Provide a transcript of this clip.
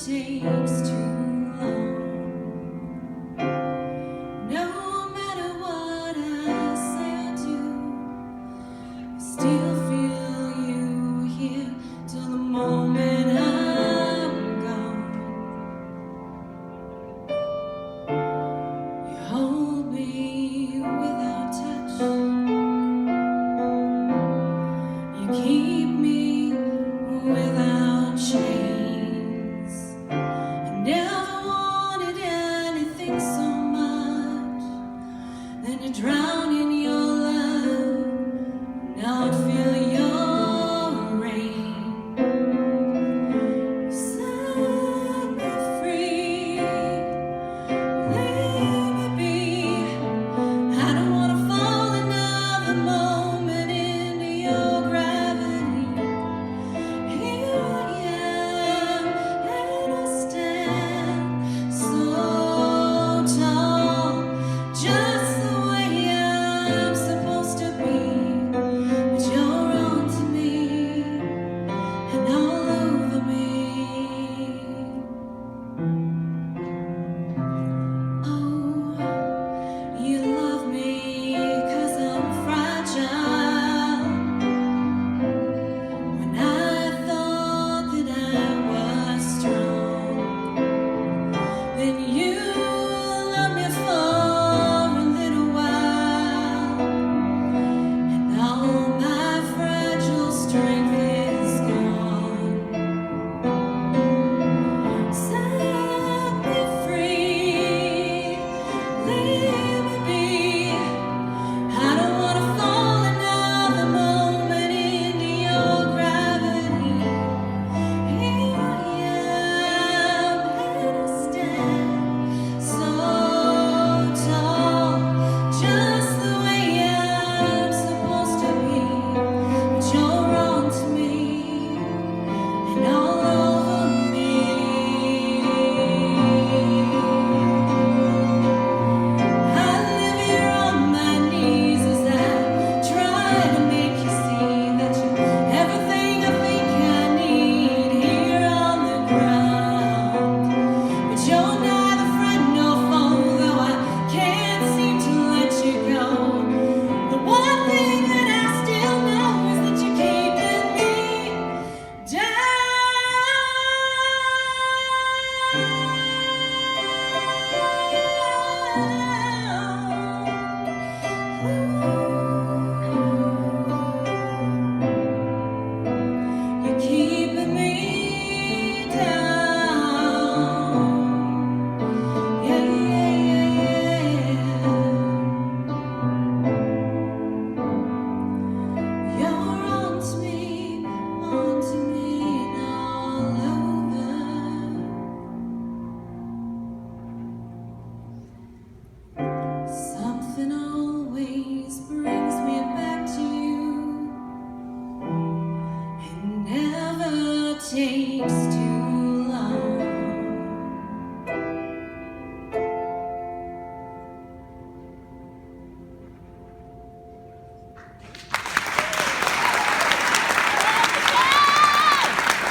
takes too long. No matter what I say or do, I still feel you here till the moment I'm gone. You hold me without touch. You keep me without chains. I never wanted anything so much than to drown in your love, not feel your rain. Set me free, leave me be. I don't want to fall another moment into your gravity. Here I am, and I stand so tall, just the way I'm supposed to be. But you're on to me and all over me. Oh, you love me 'cause I'm fragile. When I thought that I was strong, then you loved me for a little while, and all my fragile strength is gone. Set me free, leave me be. I don't want to fall another moment into your gravity. Here I am, and I stand so tall, just the way I'm supposed to be. But you're on to me and all over me. I live here on my knees as I try to make you see that you're everything I think I need here on the ground. But you're neither friend nor foe, though I can't seem to let you go. The one thing that I still know is that you're keeping me down. You're keeping me down. Yeah, yeah, yeah, yeah. You're on to me and all over. Something always brings me back to you. It never takes too